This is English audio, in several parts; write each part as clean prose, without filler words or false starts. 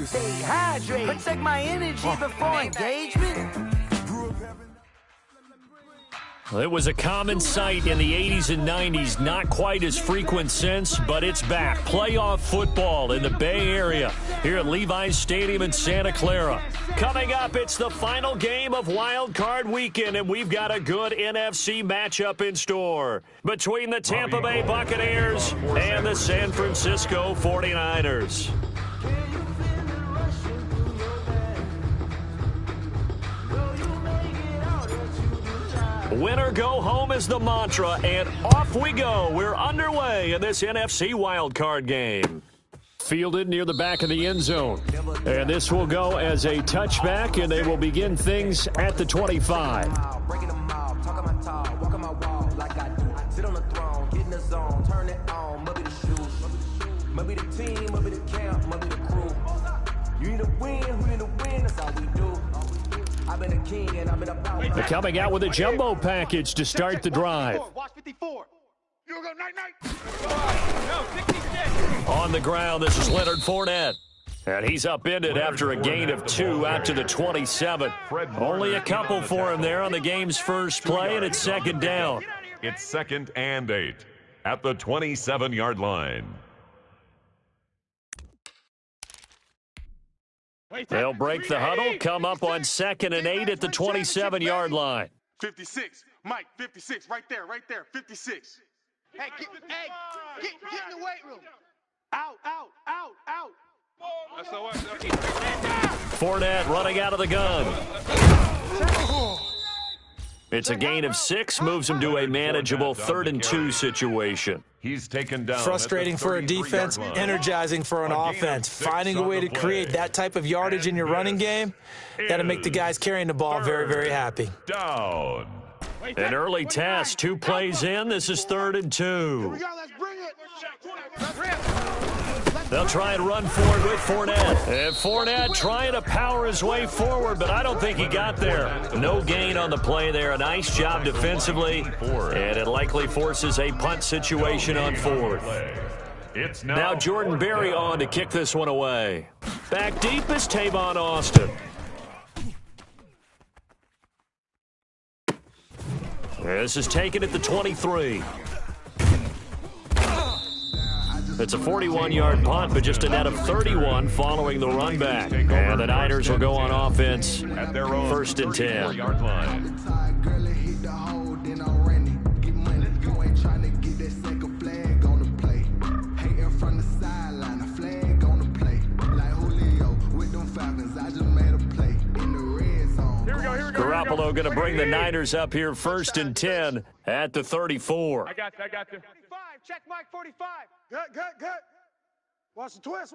Meditate, hydrate, protect my energy before engagement. It was a common sight in the 80s and 90s, not quite as frequent since, but it's back. Playoff football in the Bay Area here at Levi's Stadium in Santa Clara. Coming up, it's the final game of Wild Card Weekend, and we've got a good NFC matchup in store between the Tampa Bay Buccaneers and the San Francisco 49ers. Win or go home is the mantra, and off we go. We're underway in this NFC wildcard game. Fielded near the back of the end zone. And this will go as a touchback, and they will begin things at the 25. Maybe the team, maybe the camp, maybe the crew. You need to win, who need to win, that's all we do. I've been a king and I've been about. They're coming out with a jumbo package to start the drive. Watch 54. You go night-night. No, 66. On the ground, this is Leonard Fournette. And he's upended after a gain of 2 out to the 27. Only a couple for him there on the game's first play, and it's second down. It's 2nd and 8 at the 27-yard line. They'll break the huddle, come up on 2nd and 8 at the 27-yard line. 56. Mike, 56. Right there, 56. Hey, get in the weight room. Out. That's all right. Fournette running out of the gun. It's a gain of 6, moves him to a manageable 3rd and 2 situation. He's taken down. Frustrating for a defense, energizing for an offense. Finding a way to create that type of yardage in your running game, that'll make the guys carrying the ball very, very happy. Down. An early test, 2 plays in. This is 3rd and 2. Let's bring it. They'll try and run forward with Fournette. And Fournette trying to power his way forward, but I don't think he got there. No gain on the play there. A nice job defensively, and it likely forces a punt situation on 4th. It's Now Jordan Berry on to kick this one away. Back deep is Tavon Austin. This is taken at the 23. It's a 41-yard punt, but just a net of 31 following the run back. And the Niners will go on offense at their own 1st and 10. line. Garoppolo going to bring the Niners up here 1st and 10 at the 34. I got you. 45, check Mike 45. Good. Watch the twist.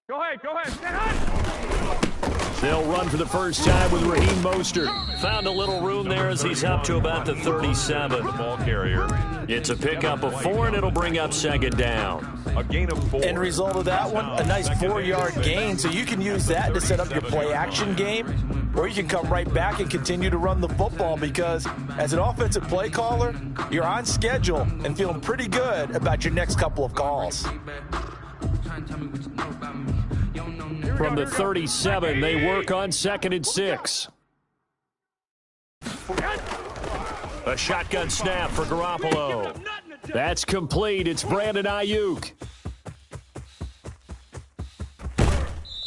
Go ahead. Get hot. They'll run for the first time with Raheem Mostert. Found a little room there as he's up to about the 37. The ball carrier. It's a pickup of 4, and it'll bring up 2nd down. A gain of 4. End result of that one, a nice 4-yard gain, so you can use that to set up your play-action game, or you can come right back and continue to run the football because as an offensive play caller, you're on schedule and feeling pretty good about your next couple of calls. From the 37, they work on 2nd and 6. A shotgun snap for Garoppolo. That's complete. It's Brandon Ayuk.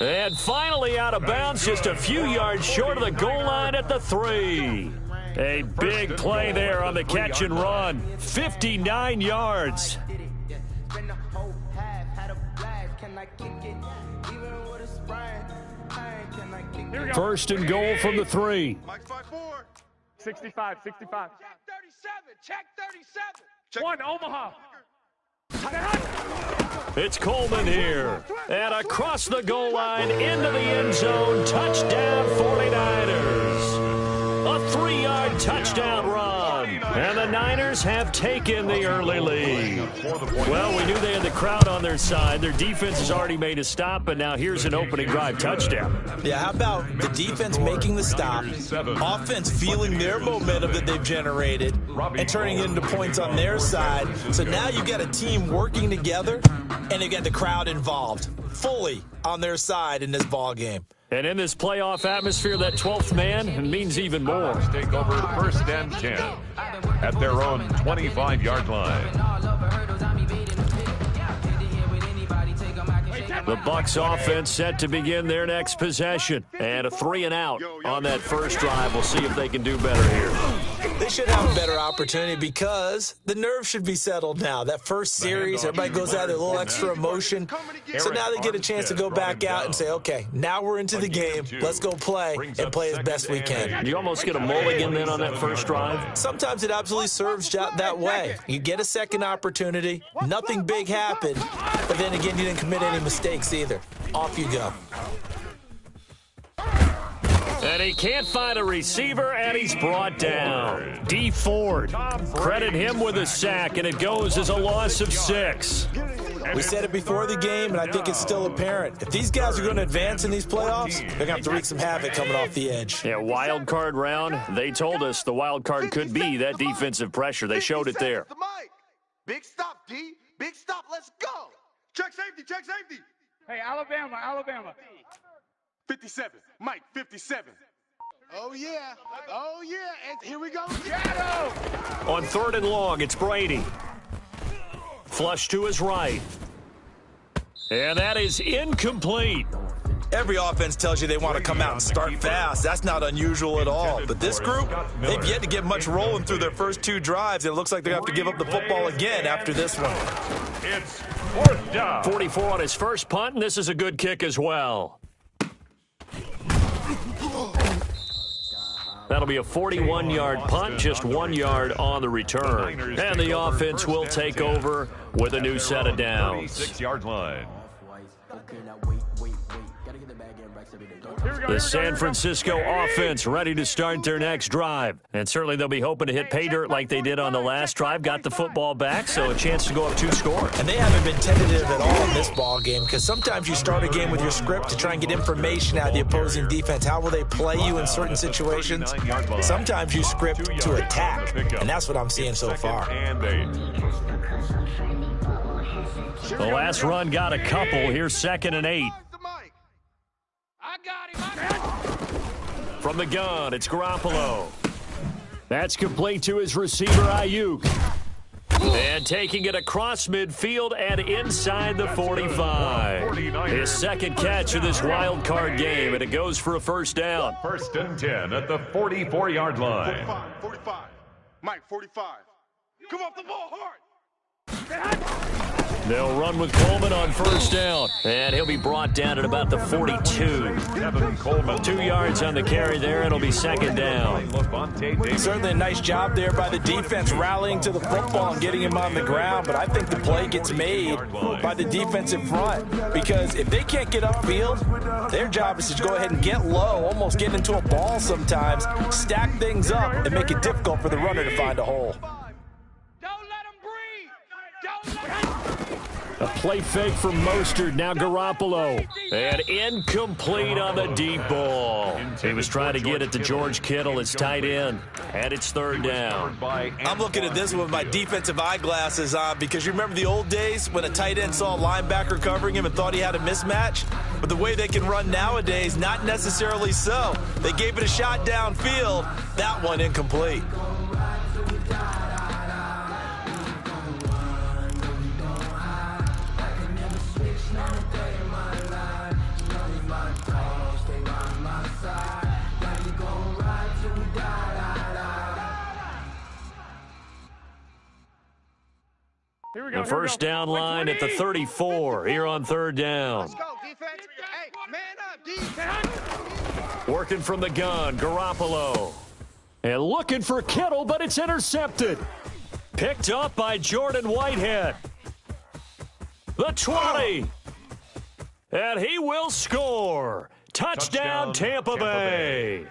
And finally out of bounds, just a few yards short of the goal line at the 3. A big play there on the catch and run. 59 yards. First and goal from the 3. Mike 5-4. 65. Check 37. One, Omaha. It's Coleman here. And across the goal line into the end zone. Touchdown 49ers. A 3-yard touchdown run. And the Niners have taken the early lead. Well, we knew they had the crowd on their side. Their defense has already made a stop, and now here's an opening drive touchdown. Yeah, how about the defense making the stop, offense feeling their momentum that they've generated, and turning it into points on their side. So now you've got a team working together, and they've got the crowd involved fully on their side in this ball game. And in this playoff atmosphere, that 12th man means even more. Take over 1st and 10 at their own 25-yard line. The Bucs offense set to begin their next possession. And a 3-and-out on that first drive. We'll see if they can do better here. They should have a better opportunity because the nerves should be settled now. That first series, everybody goes out with a little extra emotion. So now they get a chance to go back out and say, okay, now we're into the game. Let's go play and play as best we can. You almost get a mulligan then on that first drive? Sometimes it absolutely serves that way. You get a second opportunity. Nothing big happened. But then again, you didn't commit any mistakes either. Off you go. And he can't find a receiver, and he's brought down. D. Ford, credit him with a sack, and it goes as a loss of 6. We said it before the game, and I think it's still apparent. If these guys are going to advance in these playoffs, they're going to have to wreak some havoc coming off the edge. Yeah, wild card round. They told us the wild card could be that defensive pressure. They showed it there. Big stop, D. Big stop. Let's go. Check safety, check safety. Hey, Alabama. 57. Mike, 57. Oh, yeah. And here we go. On 3rd and long, it's Brady. Flush to his right. And that is incomplete. Every offense tells you they want to come out and start fast. That's not unusual at all. But this group, they've yet to get much rolling through their first 2 drives. And it looks like they're going to have to give up the football again after this one. It's 4th down. 44 on his first punt, and this is a good kick as well. That'll be a 41-yard punt, just 1 yard on the return. And the offense will take over with a new set of downs. 26-yard line. The San Francisco offense ready to start their next drive. And certainly they'll be hoping to hit pay dirt like they did on the last drive. Got the football back, so a chance to go up 2 scores. And they haven't been tentative at all in this ball game because sometimes you start a game with your script to try and get information out of the opposing defense. How will they play you in certain situations? Sometimes you script to attack, and that's what I'm seeing so far. The last run got a couple. Here's 2nd and 8. From the gun, it's Garoppolo. That's complete to his receiver, Ayuk. And taking it across midfield and inside the 45. His second catch of this wild card game, and it goes for a first down. 1st and 10 at the 44-yard line. 45. Mike, 45. Come off the ball hard. They'll run with Coleman on first down, and he'll be brought down at about the 42. 2 yards on the carry there, and it'll be 2nd down. Certainly a nice job there by the defense rallying to the football and getting him on the ground, but I think the play gets made by the defensive front because if they can't get upfield, their job is to go ahead and get low, almost get into a ball sometimes, stack things up, and make it difficult for the runner to find a hole. A play fake from Mostert, now Garoppolo. And incomplete on the deep ball. He was trying to get it to George Kittle, his tight end. And it's 3rd down. I'm looking at this with my defensive eyeglasses on because you remember the old days when a tight end saw a linebacker covering him and thought he had a mismatch? But the way they can run nowadays, not necessarily so. They gave it a shot downfield. That one incomplete. The first down line at the 34 here on 3rd down. Let's go, defense. Hey, man up, defense. Working from the gun, Garoppolo. And looking for Kittle, but it's intercepted. Picked up by Jordan Whitehead. The 20. And he will score. Touchdown, Tampa Bay.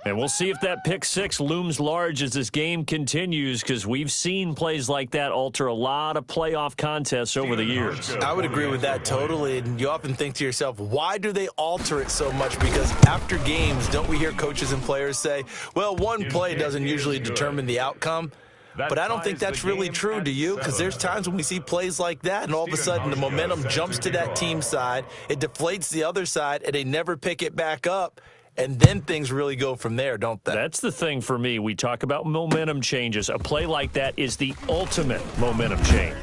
And we'll see if that pick six looms large as this game continues, because we've seen plays like that alter a lot of playoff contests over the years. I would agree with that totally. And you often think to yourself, why do they alter it so much? Because after games, don't we hear coaches and players say, well, one play doesn't usually determine the outcome? But I don't think that's really true, do you? Because there's times when we see plays like that, and all of a sudden the momentum jumps to that team side, it deflates the other side, and they never pick it back up. And then things really go from there, don't they? That's the thing for me. We talk about momentum changes. A play like that is the ultimate momentum change.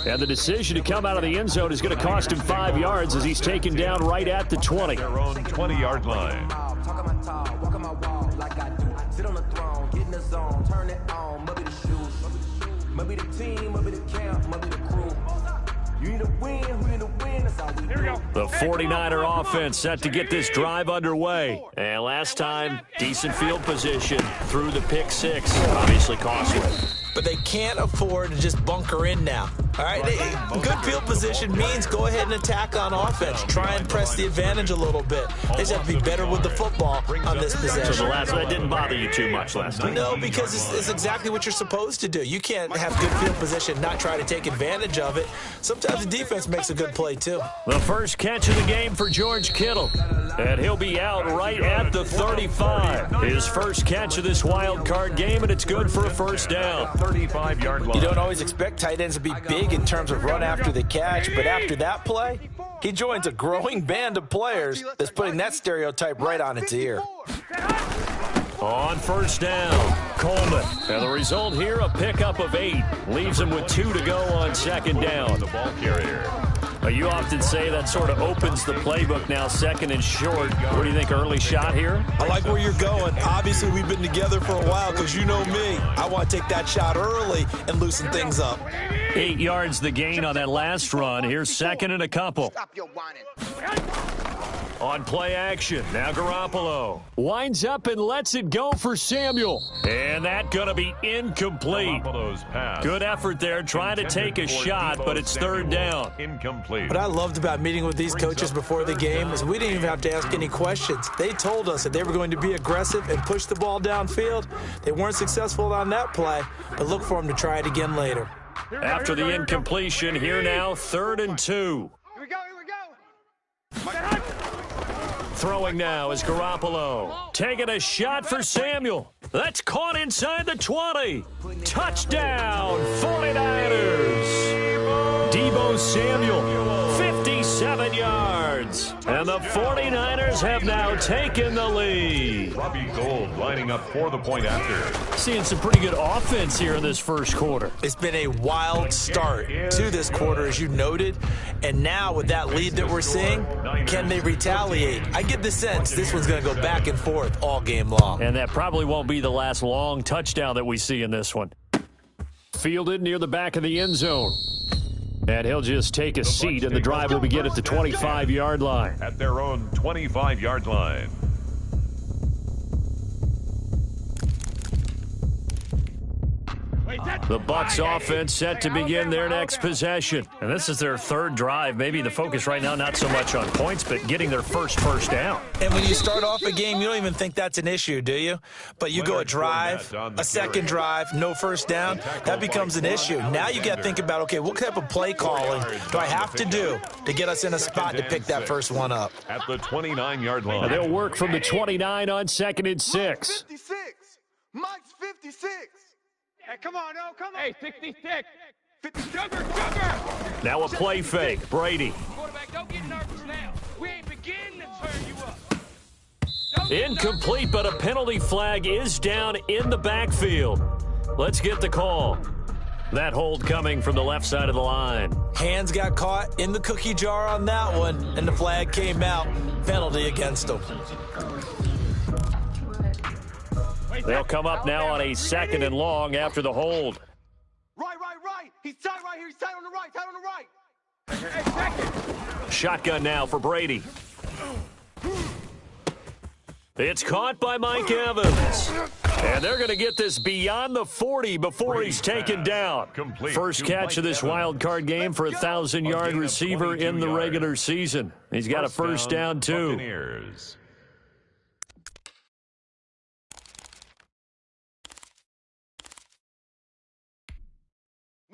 And the decision to come out of the end zone is going to cost him 5 yards as he's taken down right at the 20. Their own 20-yard line. Talk my talk, walk on my wall like I do. Sit on the throne, get in the zone, turn it on, maybe the shoes. Maybe the team, maybe the camp, maybe the crew. You need to win, who need to win, that's all we do. The 49er offense set to get this drive underway. And last time, decent field position through the pick six. Obviously costly. But they can't afford to just bunker in now. All right, good field position means go ahead and attack on offense. Try and press the advantage a little bit. They just have to be better with the football on this possession. So the last one didn't bother you too much last time? No, because it's exactly what you're supposed to do. You can't have good field position and not try to take advantage of it. Sometimes the defense makes a good play, too. The first catch of the game for George Kittle. And he'll be out right at the 35. His first catch of this wild card game, and it's good for a first down. 35-yard line. You don't always expect tight ends to be big in terms of run after the catch, but after that play, he joins a growing band of players that's putting that stereotype right on its ear. On first down, Coleman. And the result here, a pickup of 8. Leaves him with 2 to go on second down. The ball carrier. You often say that sort of opens the playbook now, second and short. What do you think, early shot here? I like where you're going. Obviously, we've been together for a while because you know me. I want to take that shot early and loosen things up. 8 yards the gain on that last run. Here's second and a couple. Stop your whining. On play action, now Garoppolo winds up and lets it go for Samuel. And that going to be incomplete. Garoppolo's pass. Good effort there, trying to take a shot, but it's third down. Incomplete. What I loved about meeting with these coaches before the game is we didn't even have to ask any questions. They told us that they were going to be aggressive and push the ball downfield. They weren't successful on that play, but look for them to try it again later. After the incompletion, here now, 3rd and 2. Here we go, here we go. Throwing now is Garoppolo. Taking a shot for Samuel. That's caught inside the 20. Touchdown, 49ers. Deebo Samuel, 57 yards. And the 49ers have now taken the lead. Robbie Gould lining up for the point after. Seeing some pretty good offense here in this first quarter. It's been a wild start to this quarter, as you noted. And now with that lead that we're seeing, can they retaliate? I get the sense this one's going to go back and forth all game long. And that probably won't be the last long touchdown that we see in this one. Fielded near the back of the end zone. And he'll just take a seat, and the drive will begin at the 25-yard line. At their own 25-yard line. The Bucs offense set to begin their next possession. And this is their third drive. Maybe the focus right now not so much on points, but getting their first down. And when you start off a game, you don't even think that's an issue, do you? But you go a drive, a second drive, no first down, that becomes an issue. Now you got to think about, okay, what type of play calling do I have to do to get us in a spot to pick that first one up? At the 29-yard line. And they'll work from the 29 on 2nd and 6. 56. Mike's 56. Hey, come on, no, come on. Hey, 66. 50. Sugar. Now a play fake. Brady. Quarterback, don't get nervous now. We ain't beginning to turn you up. Incomplete, but a penalty flag is down in the backfield. Let's get the call. That hold coming from the left side of the line. Hands got caught in the cookie jar on that one, and the flag came out. Penalty against them. They'll come up now on a 2nd and long after the hold. Right. He's tight right here. He's tight on the right. Tight on the right. Shotgun now for Brady. It's caught by Mike Evans. And they're going to get this beyond the 40 before he's taken down. First catch of this wild card game for a 1,000-yard receiver in the regular season. He's got a first down, too.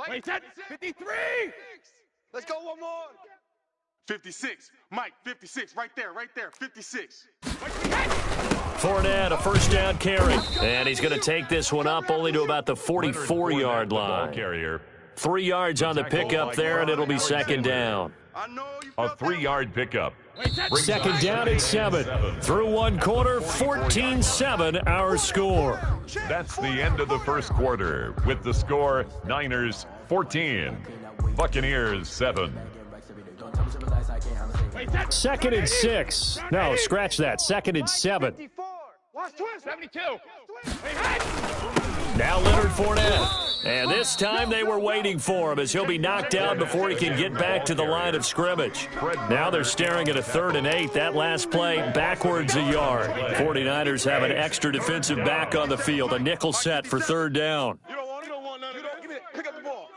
Wait, 53. Let's go one more. 56. Mike, 56. Right there, 56. Fournette, a first down carry. And he's going to take this one up only to about the 44-yard line. Carrier. 3 yards on the pickup there, and it'll be second down. A 3-yard pickup. Second down at 7. Through one quarter, 14-7 our score. That's the end of the first quarter with the score Niners 14, Buccaneers 7. Second and 6. No, scratch that. Second and 7. 72. Now Leonard Fournette. And this time they were waiting for him as he'll be knocked down before he can get back to the line of scrimmage. Now they're staring at a 3rd and 8. That last play backwards a yard. 49ers have an extra defensive back on the field. A nickel set for 3rd down. You don't want none of that. Give me that. Pick up the ball.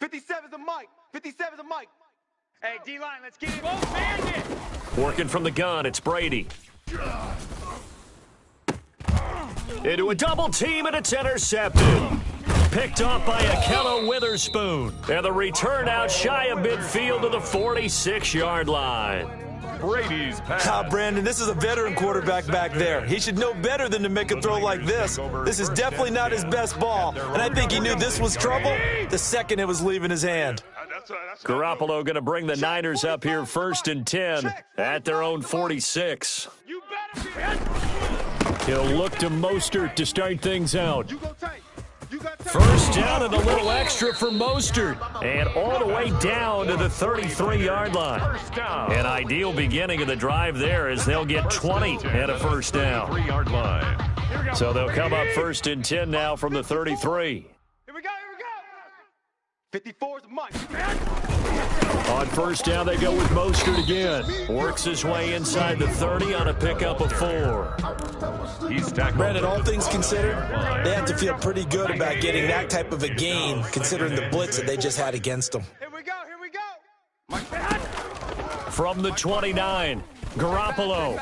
57's a Mike. 57's a Mike. Hey, D-line, let's get it. Both bandit. Working from the gun, it's Brady. Into a double team, and it's intercepted. Picked off by Akello Witherspoon. And the return out shy of midfield to the 46-yard line. Brady's pass. Brandon, this is a veteran quarterback back there. He should know better than to make a throw like this. This is definitely not his best ball. And I think he knew this was trouble the second it was leaving his hand. Garoppolo going to bring the Niners up here 1st and 10 at their own 46. He'll look to Mostert to start things out. First down and a little extra for Mostert. And all the way down to the 33-yard line. An ideal beginning of the drive there as they'll get 20 at a first down. 3-yard line. So they'll come up 1st and 10 now from the 33. Here we go. 54's a Mike. On first down, they go with Mostert again. Works his way inside the 30 on a pickup of 4. He's tackled. Brandon, all things considered, they have to feel pretty good about getting that type of a gain, considering the blitz that they just had against them. Here we go. From the 29, Garoppolo.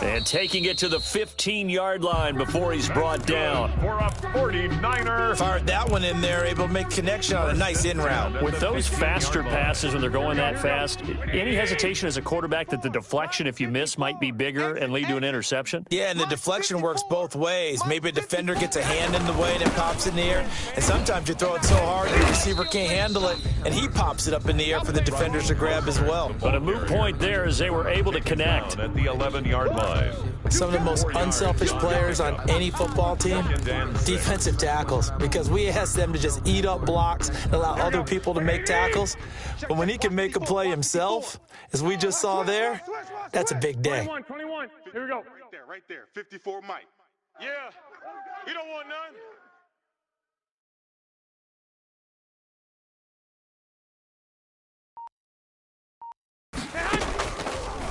And taking it to the 15-yard line before he's brought down. For a 49er. Fired that one in there, able to make connection on a nice in route. With those faster passes when they're going that fast, any hesitation as a quarterback that the deflection, if you miss, might be bigger and lead to an interception? Yeah, and the deflection works both ways. Maybe a defender gets a hand in the way and it pops in the air. And sometimes you throw it so hard the receiver can't handle it, and he pops it up in the air for the defenders to grab as well. But a moot point there as they were able to connect. At the 11-yard line. Some of the most unselfish players on any football team, defensive tackles, because we ask them to just eat up blocks and allow other people to make tackles. But when he can make a play himself, as we just saw there, that's a big day. 21. Here we go. Right there. 54 Mike. Yeah. You don't want none.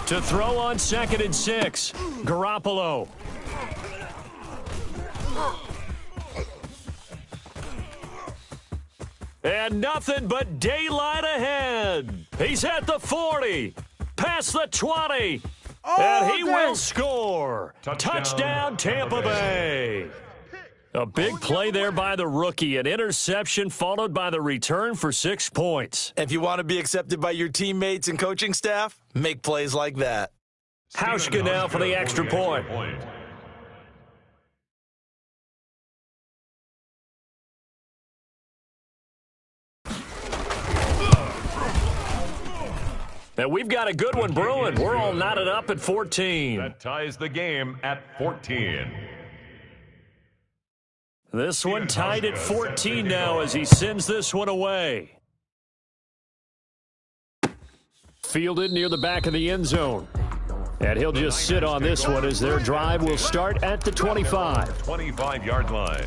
To throw on 2nd and 6, Garoppolo. And nothing but daylight ahead. He's at the 40, past the 20, and he will score. Touchdown, Tampa Bay. A big play there by the rookie, an interception followed by the return for 6 points. If you want to be accepted by your teammates and coaching staff, make plays like that. Hauschka now for the extra point. And we've got a good one brewing. We're all knotted up at 14. That ties the game at 14. This one tied at 14 now as he sends this one away. Fielded near the back of the end zone. And he'll just sit on this one as their drive will start at the 25. 25-yard line.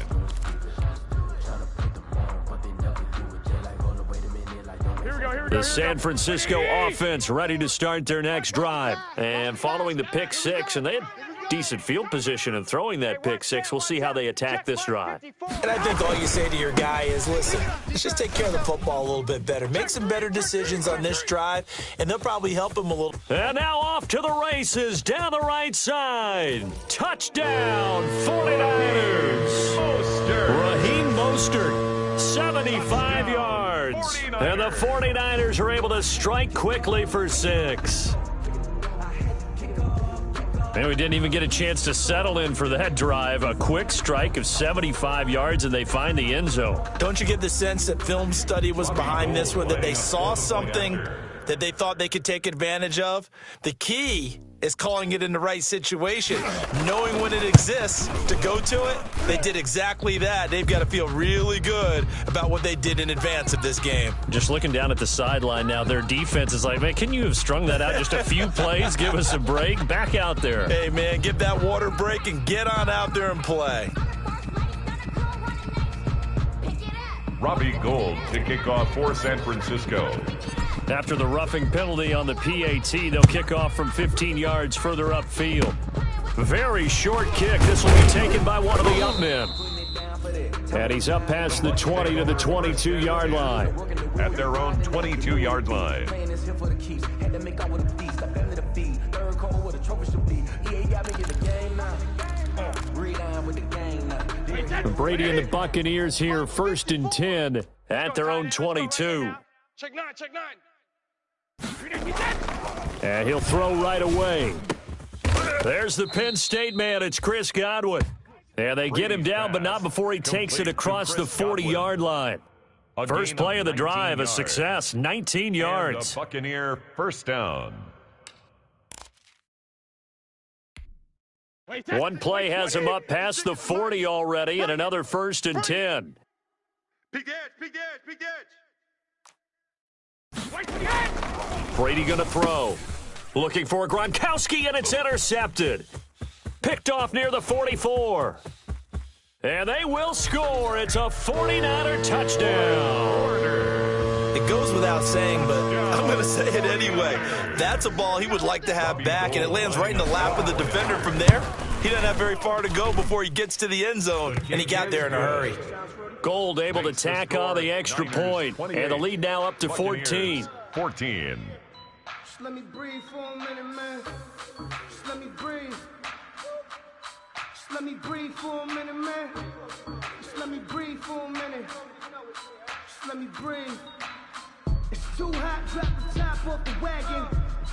The San Francisco offense ready to start their next drive. And following the pick 6, and they had decent field position in throwing that pick 6. We'll see how they attack this drive. And I think all you say to your guy is, listen, let's just take care of the football a little bit better. Make some better decisions on this drive, and they'll probably help him a little. And now off to the races down the right side. Touchdown, 49ers. Raheem Mostert 75 yards. And the 49ers are able to strike quickly for 6. And we didn't even get a chance to settle in for that drive. A quick strike of 75 yards, and they find the end zone. Don't you get the sense that film study was behind this one, that they saw something that they thought they could take advantage of? The key is calling it in the right situation, knowing when it exists to go to it. They did exactly that. They've got to feel really good about what they did in advance of this game. Just looking down at the sideline now, their defense is like, man, can you have strung that out just a few plays? Give us a break. Back out there. Hey, man, give that water break and get on out there and play. Robbie Gould to kick off for San Francisco. After the roughing penalty on the PAT, they'll kick off from 15 yards further upfield. Very short kick. This will be taken by one of the up men. And he's up past the 20 to the 22-yard line. At their own 22-yard line. Brady and the Buccaneers here, 1st and 10 at their own 22. Check 9, check 9. And he'll throw right away. There's the Penn State man. It's Chris Godwin. And they get him down, but not before he takes it across the 40-yard line. First play of the drive, a success, 19 yards. The Buccaneer first down. One play has him up past the 40 already, and another 1st and 10. Peek the edge, peek the edge, peek the edge. Brady going to throw. Looking for Gronkowski, and it's intercepted. Picked off near the 44. And they will score. It's a 49er touchdown. It goes without saying, but I'm going to say it anyway. That's a ball he would like to have back, and it lands right in the lap of the defender from there. He doesn't have very far to go before he gets to the end zone, and he got there in a hurry. Gould able to tack on the extra point, and the lead now up to 14. 14. Just let me breathe for a minute, man. Just let me breathe. Just let me breathe for a minute, man. Just let me breathe for a minute. Just let me breathe. It's too hot, drop the top off the wagon.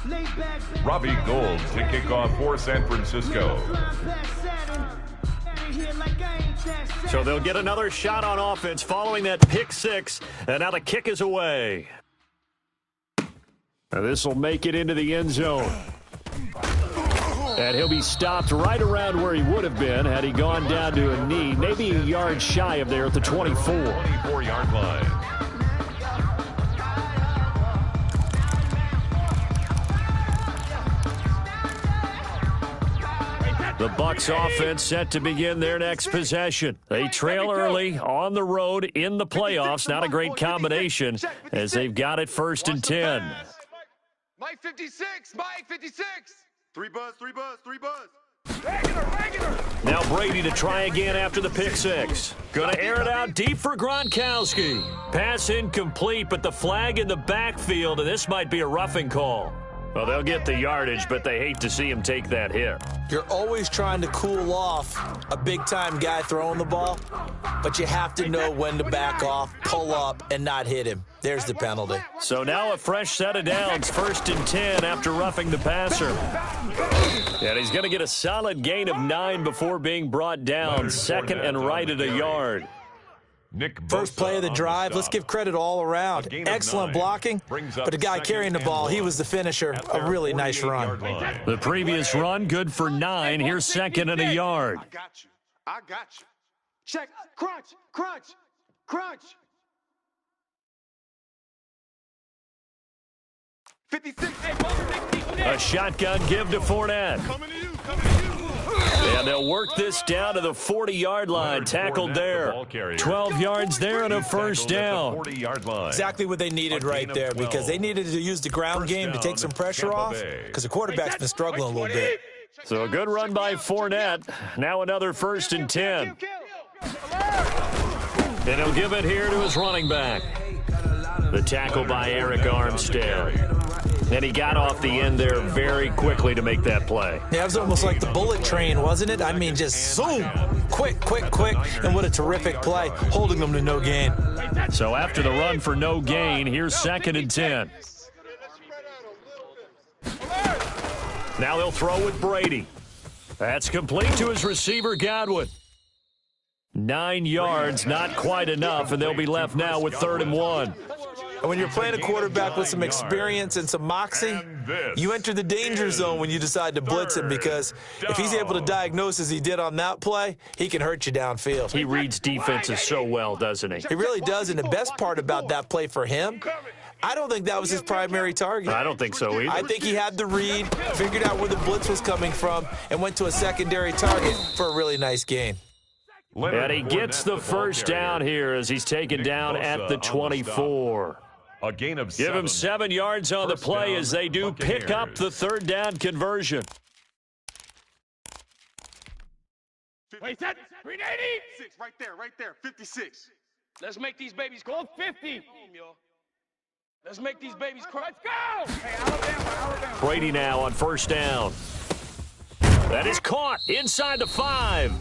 Lay back. Robbie Gould to kick off for San Francisco. So they'll get another shot on offense following that pick 6, and now the kick is away. Now this will make it into the end zone. And he'll be stopped right around where he would have been had he gone down to a knee, maybe a yard shy of there at the 24. 24-yard line. The Bucs offense set to begin their next possession. They trail early on the road in the playoffs. Not a great combination as they've got it 1st and 10. Mike 56, Mike 56. 3 buzz, 3 buzz, 3 buzz. Regular. Now Brady to try again after the pick 6. Gonna air it out deep for Gronkowski. Pass incomplete, but the flag in the backfield, and this might be a roughing call. Well, they'll get the yardage, but they hate to see him take that hit. You're always trying to cool off a big-time guy throwing the ball, but you have to know when to back off, pull up, and not hit him. There's the penalty. So now a fresh set of downs, 1st and 10 after roughing the passer. And he's going to get a solid gain of 9 before being brought down, 2nd and right at a yard. First play of the drive, let's give credit all around. Excellent blocking, but the guy carrying the ball, he was the finisher. A really nice run. The previous run, good for 9. Here's 2nd and a yard. I got you. I got you. Check. Crunch, crunch, crunch. 56. A shotgun give to Fournette. Coming to you, coming to you. And they'll work this down to the 40-yard line. Tackled there. 12 yards there and a 1st down. 40-yard line. Exactly what they needed right there, because they needed to use the ground game to take some pressure off, because the quarterback's been struggling a little bit. So a good run by Fournette. Now another 1st and 10. And he'll give it here to his running back. The tackle by Eric Armstead. And he got off the end there very quickly to make that play. Yeah, it was almost like the bullet train, wasn't it? I mean, just zoom. Quick, and what a terrific play, holding them to no gain. So after the run for no gain, here's 2nd and 10. Now they'll throw with Brady. That's complete to his receiver, Godwin. 9 yards, not quite enough, and they'll be left now with 3rd and 1. And when you're playing a quarterback with some experience and some moxie, you enter the danger zone when you decide to blitz him, because if he's able to diagnose as he did on that play, he can hurt you downfield. He reads defenses so well, doesn't he? He really does, and the best part about that play for him, I don't think that was his primary target. I don't think so either. I think he had the read, figured out where the blitz was coming from, and went to a secondary target for a really nice gain. And he gets the first down here as he's taken down at the 24. A gain of 7. Give him 7 yards on the play as they do pick up the 3rd down conversion. Wait, that 380. 6 right there, 56. Let's make these babies go 50. Let's make these babies cry. Let's go. Hey, Alabama. Brady now on 1st down. That is caught inside the 5.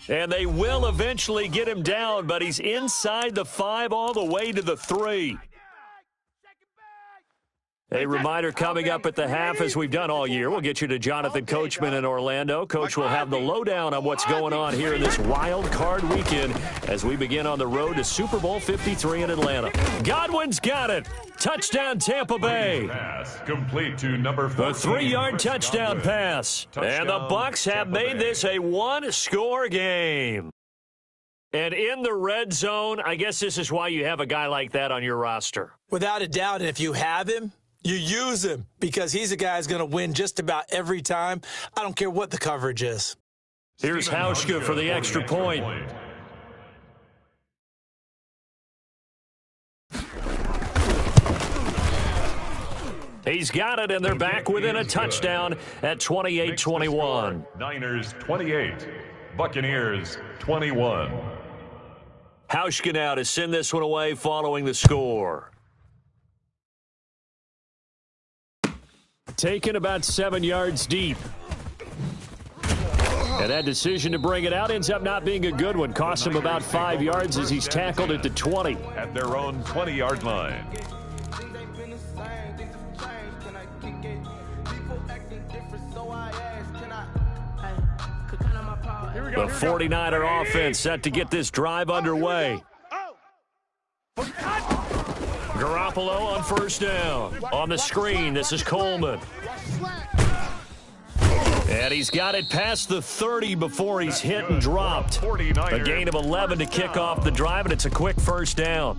And they will eventually get him down, but he's inside the 5 all the way to the 3. A reminder coming up at the half, as we've done all year. We'll get you to Jonathan Coachman in Orlando. Coach will have the lowdown on what's going on here in this wild card weekend as we begin on the road to Super Bowl 53 in Atlanta. Godwin's got it. Touchdown, Tampa Bay. Pass complete to number 14. A 3-yard touchdown pass. And the Bucs have made this a 1-score game. And in the red zone, I guess this is why you have a guy like that on your roster. Without a doubt, and if you have him, you use him, because he's a guy who's going to win just about every time. I don't care what the coverage is. Here's Hauschka for the extra point. He's got it, and they're back within a touchdown at 28-21. Niners 28, Buccaneers 21. Hauschka now to send this one away following the score. Taken about 7 yards deep. And that decision to bring it out ends up not being a good one. Cost him about 5 yards as he's tackled at the 20. At their own 20-yard line. The 49er offense set to get this drive underway. Garoppolo on 1st down. On the screen, this is Coleman. And he's got it past the 30 before he's hit and dropped. A gain of 11 to kick off the drive, and it's a quick 1st down.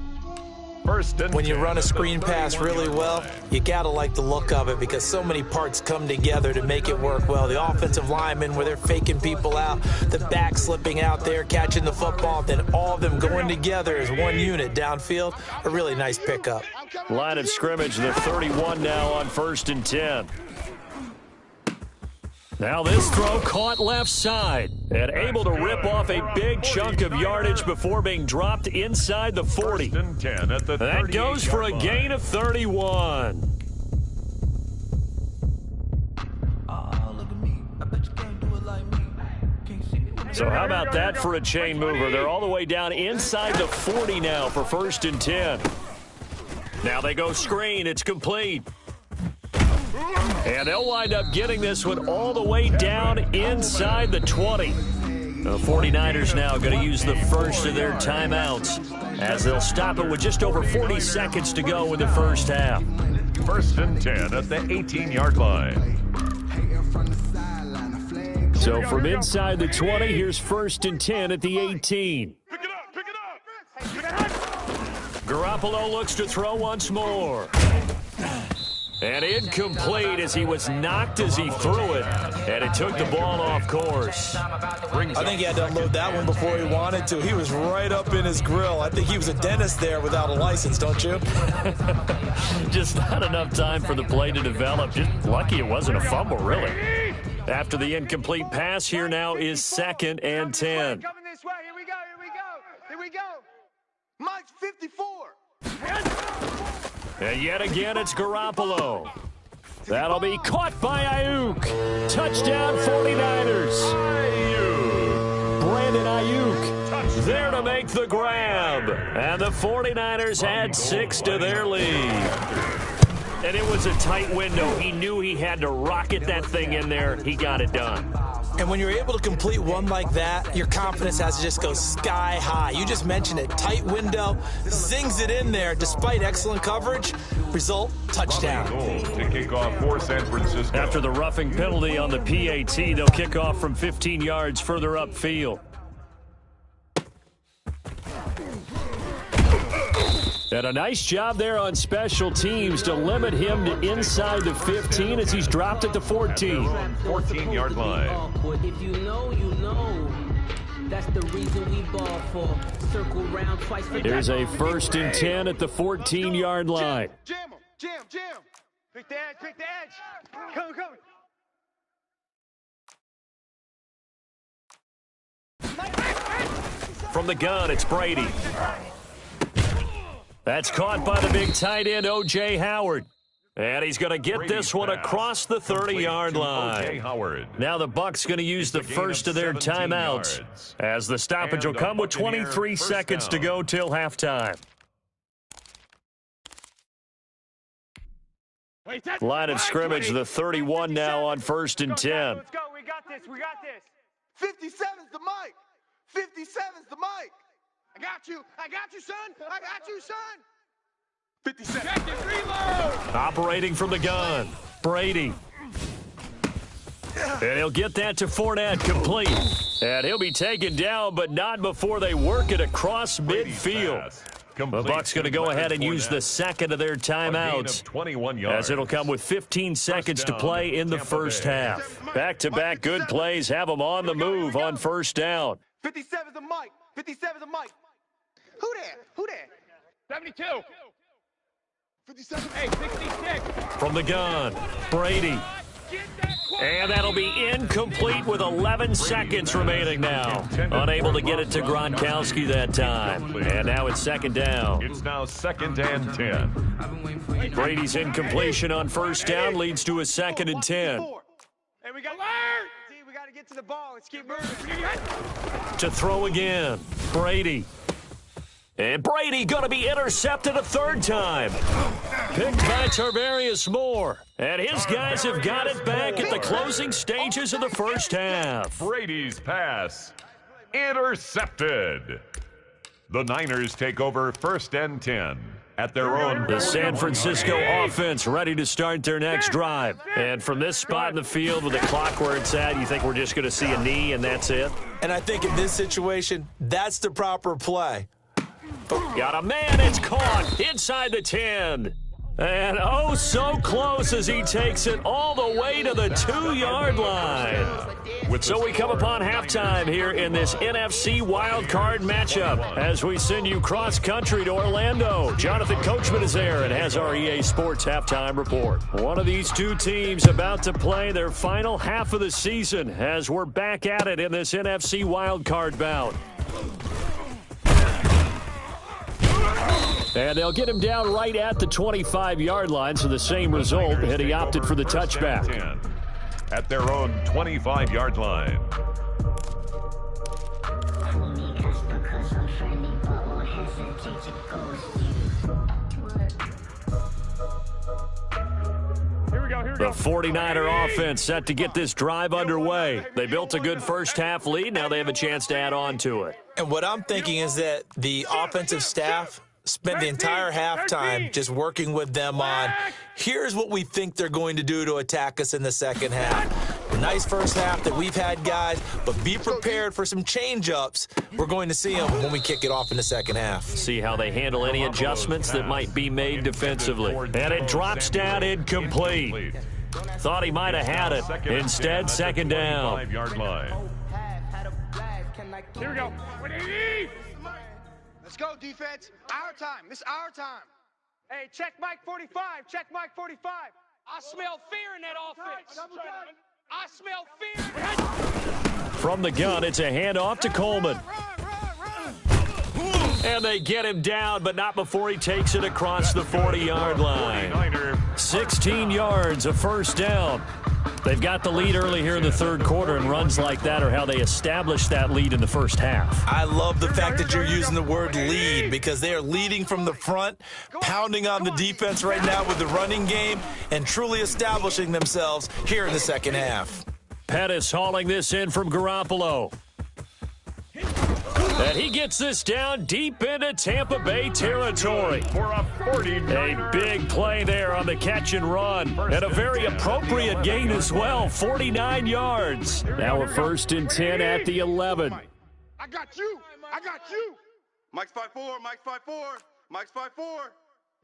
When you run a screen pass really well, you got to like the look of it, because so many parts come together to make it work well. The offensive linemen, where they're faking people out, the back slipping out there, catching the football, then all of them going together as one unit downfield. A really nice pickup. Line of scrimmage, the 31 now on 1st and 10. Now this throw caught left side and able to rip off a big chunk of yardage before being dropped inside the 40. That goes for a gain of 31. So how about that for a chain mover? They're all the way down inside the 40 now for 1st and 10. Now they go screen. It's complete. And they'll wind up getting this one all the way down inside the 20. The 49ers now going to use the first of their timeouts as they'll stop it with just over 40 seconds to go in the first half. 1st and 10 at the 18-yard line. So from inside the 20, here's 1st and 10 at the 18. Pick it up. Garoppolo looks to throw once more. And incomplete as he was knocked as he threw it, and it took the ball off course. I think he had to unload that one before he wanted to. He was right up in his grill. I think he was a dentist there without a license, don't you? Just not enough time for the play to develop. Just lucky it wasn't a fumble, really. After the incomplete pass, here now is 2nd and 10. Coming this way. Here we go. Mike's 54. And yet again, it's Garoppolo. That'll be caught by Ayuk. Touchdown, 49ers. Brandon Ayuk there to make the grab. And the 49ers add 6 to their lead. And it was a tight window. He knew he had to rocket that thing in there. He got it done. And when you're able to complete one like that, your confidence has to just go sky high. You just mentioned it. Tight window, zings it in there despite excellent coverage. Result, touchdown. To kick off for San Francisco. After the roughing penalty on the PAT, they'll kick off from 15 yards further upfield. And a nice job there on special teams to limit him to inside the 15 as he's dropped at the 14. 14-yard line. If you know, you know. That's the reason we ball for. Circle round twice for Here's a 1st and 10 at the 14-yard line. Jam him, jam. Pick the edge. Come. From the gun, it's Brady. That's caught by the big tight end, O.J. Howard. And he's going to get this one across the 30-yard line. Now the Bucs going to use the first of their timeouts as the stoppage will come with 23 seconds to go till halftime. Line of scrimmage, the 31 now on 1st and 10. Let's go. We got this. 57's the mic. 57's the mic. I got you, son. 57. Check it, reload. Operating from the gun, Brady. And he'll get that to Fournette, complete. And he'll be taken down, but not before they work it across midfield. The Bucs going to go ahead and use the second of their timeouts, as it'll come with 15 seconds to play in the first half. Back-to-back good plays have them on the move on 1st down. 57's the mic. 57's the mic. Who there? 72. 57. Hey, 66. From the gun, Brady. And that'll be incomplete with 11 seconds remaining now. Unable to get it to Gronkowski that time. And now it's 2nd down. It's now 2nd and 10. Brady's incompletion on 1st down leads to a 2nd and 10. Hey, we got alert! See, we got to get to the ball. Let's keep moving. To throw again, Brady. And Brady going to be intercepted a 3rd time. Picked by Tarvarius Moore. And his guys have got it back at the closing stages of the first half. Brady's pass intercepted. The Niners take over 1st and 10 at their own. The San Francisco offense ready to start their next drive. And from this spot in the field with the clock where it's at, you think we're just going to see a knee and that's it? And I think in this situation, that's the proper play. Got a man, it's caught inside the 10. And oh, so close as he takes it all the way to the 2-yard line. So we come upon halftime here in this NFC wildcard matchup as we send you cross-country to Orlando. Jonathan Coachman is there and has our EA Sports halftime report. One of these two teams about to play their final half of the season as we're back at it in this NFC wildcard bout. And they'll get him down right at the 25-yard line, so the same result, and he opted for the touchback. At their own 25-yard line. The 49er offense set to get this drive underway. They built a good first half lead. Now they have a chance to add on to it. And what I'm thinking is that the offensive staff spent the entire halftime just working with them on, here's what we think they're going to do to attack us in the second half. A nice first half that we've had, guys, but be prepared for some change-ups. We're going to see them when we kick it off in the second half. See how they handle any adjustments that might be made defensively. And it drops down incomplete. Thought he might have had it. Instead, 2nd down. 5-yard line. Here we go. Let's go, defense. Our time. This is our time. Hey, check Mike 45. Check Mike 45. I smell fear in that offense. I smell fear. From the gun, it's a handoff to Coleman. And they get him down, but not before he takes it across the 40-yard line. 16 yards, a first down. They've got the lead early here in the third quarter, and runs like that are how they established that lead in the first half. I love the fact that you're using the word lead because they are leading from the front, pounding on the defense right now with the running game, and truly establishing themselves here in the second half. Pettis hauling this in from Garoppolo. And he gets this down deep into Tampa Bay territory. For a 49. A big play there on the catch and run. And a very appropriate gain as well, 49 yards. Now a 1st and 10 at the 11. I got you. I got you. Mike's 5'4". Mike's 5'4". Mike's 5'4".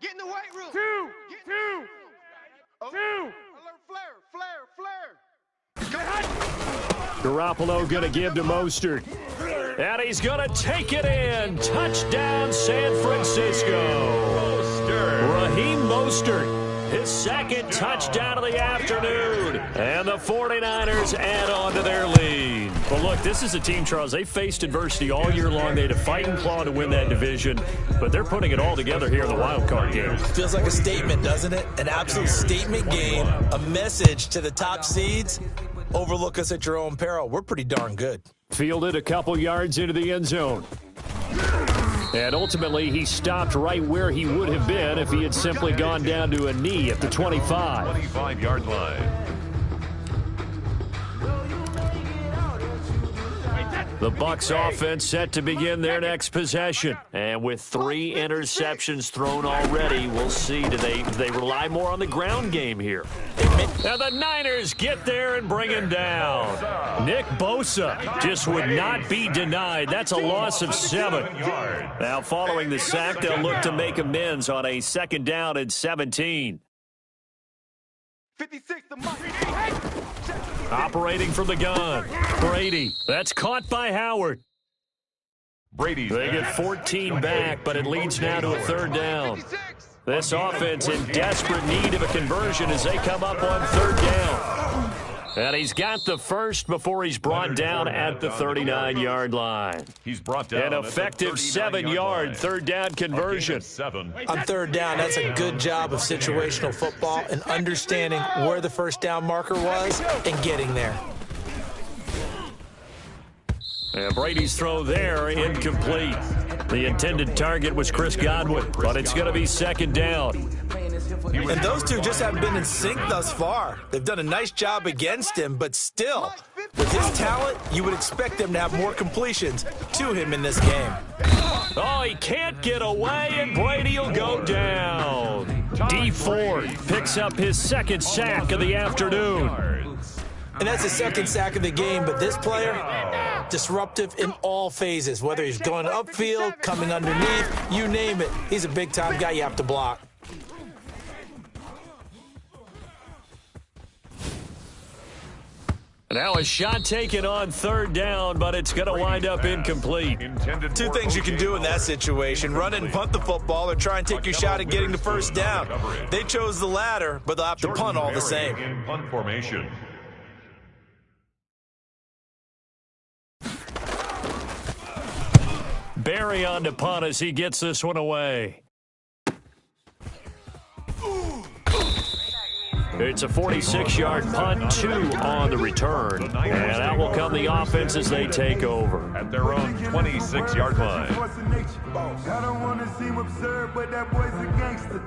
Get in the weight room. Two. Alert flare. Garoppolo going to give to Mostert. And he's going to take it in. Touchdown, San Francisco. Raheem Mostert, his second touchdown of the afternoon. And the 49ers add on to their lead. Well, look, this is a team, Charles. They faced adversity all year long. They had to fight and claw to win that division. But they're putting it all together here in the wild card game. Feels like a statement, doesn't it? An absolute statement game, a message to the top seeds. Overlook us at your own peril. We're pretty darn good. Fielded a couple yards into the end zone. And ultimately, he stopped right where he would have been if he had simply gone down to a knee at the 25. 25-yard line. The Bucs offense set to begin their next possession. And with 3 interceptions thrown already, we'll see. Do they rely more on the ground game here? Now the Niners get there and bring him down. Nick Bosa just would not be denied. That's a loss of 7. Now following the sack, they'll look to make amends on a 2nd down and 17. 56 the Mike. Operating from the gun, Brady. That's caught by Howard. Brady. They get 14 back, but it leads now to a 3rd down. This offense in desperate need of a conversion as they come up on 3rd down. And he's got the first before he's brought down at the 39-yard line. He's brought down an effective 7-yard 3rd down conversion. On 3rd down, that's a good job of situational football and understanding where the 1st down marker was and getting there. And Brady's throw there incomplete. The intended target was Chris Godwin, but it's going to be 2nd down. And those two just haven't been in sync thus far. They've done a nice job against him, but still, with his talent, you would expect them to have more completions to him in this game. Oh, he can't get away, and Brady will go down. D Ford picks up his 2nd sack of the afternoon. And that's the 2nd sack of the game, but this player, disruptive in all phases, whether he's going upfield, coming underneath, you name it. He's a big-time guy you have to block. Now a shot taken on 3rd down, but it's going to wind up incomplete. 2 things you can do in that situation: run it and punt the football, or try and take your shot at getting the 1st down. They chose the latter, but they'll have to punt all the same. In punt formation. Barry on to punt as he gets this one away. It's a 46-yard punt, 2 on the return. And out will come the offense as they take over. At their own 26-yard line. I don't want to seem absurd, but that boy's a gangster.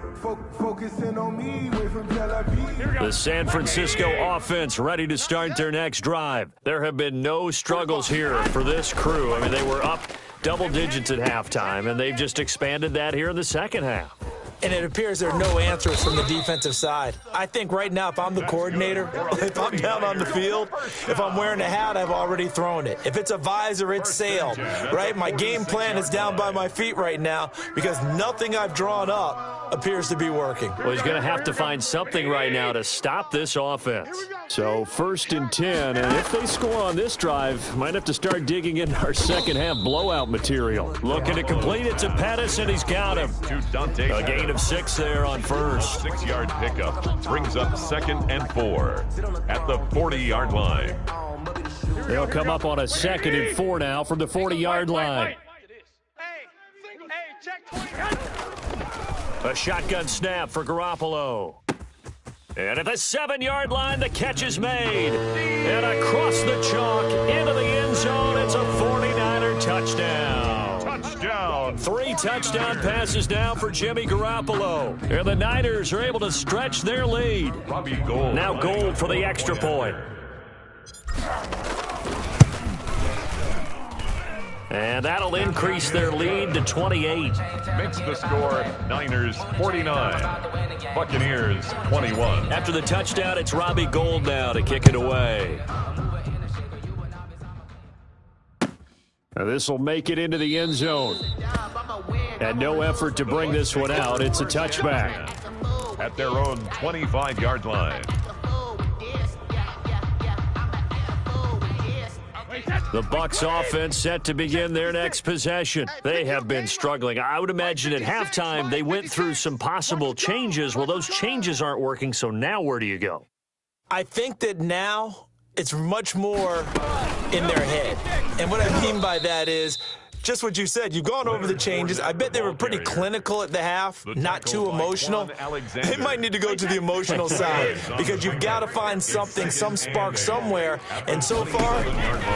Focusing on me, away from Tel Aviv. The San Francisco offense ready to start their next drive. There have been no struggles here for this crew. I mean, they were up double digits at halftime, and they've just expanded that here in the second half. And it appears there are no answers from the defensive side. I think right now, if I'm the coordinator, if I'm down on the field, if I'm wearing a hat, I've already thrown it. If it's a visor, it's sailed, right? My game plan is down by my feet right now because nothing I've drawn up appears to be working. Well, he's going to have to find something right now to stop this offense. So 1st and 10, and if they score on this drive, might have to start digging into our second half blowout material. Looking to complete it to Pettis, and he's got him. A gain of 6 there on 1st. 6-yard pickup brings up 2nd and 4 at the 40-yard line. They'll come up on a 2nd and 4 now from the 40-yard line. A shotgun snap for Garoppolo. And at the 7-yard line, the catch is made. And across the chalk, into the end zone, it's a 49er touchdown. Touchdown. 3 touchdown passes now for Jimmy Garoppolo. And the Niners are able to stretch their lead. Robbie Gould. Now Gould for the extra point. And that'll increase their lead to 28. Makes the score Niners 49, Buccaneers 21. After the touchdown, it's Robbie Gould now to kick it away. This will make it into the end zone. And no effort to bring this one out. It's a touchback. At their own 25-yard line. The Bucs offense set to begin their next possession. They have been struggling. I would imagine at halftime they went through some possible changes. Well, those changes aren't working, so now where do you go? I think that now it's much more in their head. And what I mean by that is just what you said. You've gone over the changes. I bet they were pretty clinical at the half, not too emotional. They might need to go to the emotional side because you've got to find something, some spark somewhere. And so far,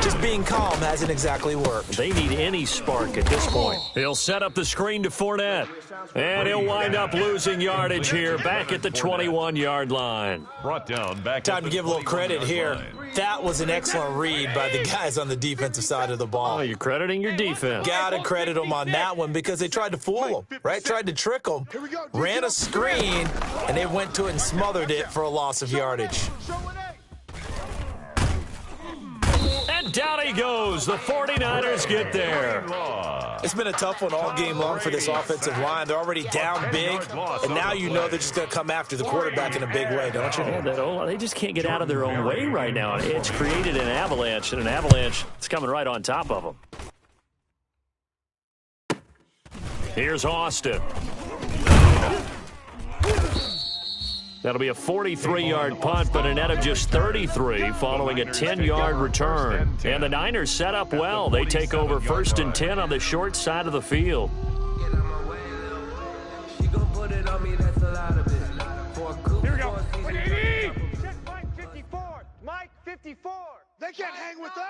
just being calm hasn't exactly worked. They need any spark at this point. He'll set up the screen to Fournette. And he'll wind up losing yardage here back at the 21-yard line. Brought down back. Time to give a little credit here. That was an excellent read by the guys on the defensive side of the ball. Oh, you're crediting your defense. Gotta credit them on that one because they tried to fool them, right? Tried to trick them, ran a screen, and they went to it and smothered it for a loss of yardage. And down he goes. The 49ers get there. It's been a tough one all game long for this offensive line. They're already down big, and now you know they're just going to come after the quarterback in a big way, don't you? Yeah, they just can't get out of their own way right now. It's created an avalanche, and an avalanche is coming right on top of them. Here's Austin. That'll be a 43-yard punt, but a net of just 33 following a 10-yard return. And the Niners set up well. They take over 1st and 10 on the short side of the field. Here we go. Check Mike 54. Mike 54. They can't hang with us.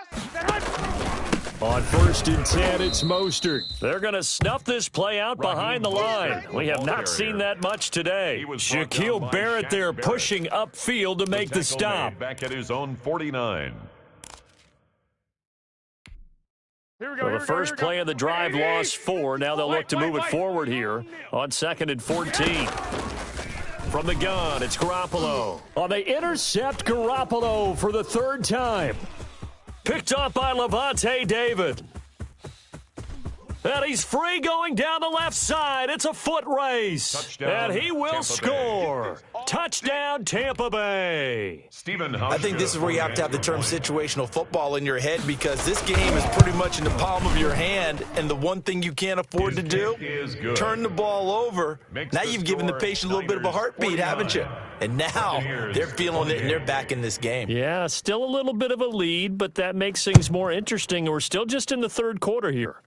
On 1st and 10, it's Mostert. They're going to snuff this play out behind the line. We have not seen that much today. Shaquille Barrett there pushing upfield to make the stop. Back at his own 49. So the first play of the drive lost 4. Now they'll look to move it forward here on 2nd and 14. From the gun, it's Garoppolo. Oh, they intercept Garoppolo for the 3rd time. Picked up by Levante David. And he's free going down the left side. It's a foot race. Touchdown, and he will Tampa score. Bay. Touchdown, Tampa Bay. I think this is where you have to have the term situational football in your head because this game is pretty much in the palm of your hand, and the one thing you can't afford to do, turn the ball over. Now you've given the patient a little bit of a heartbeat, haven't you? And now they're feeling it, and they're back in this game. Yeah, still a little bit of a lead, but that makes things more interesting. We're still just in the 3rd quarter here.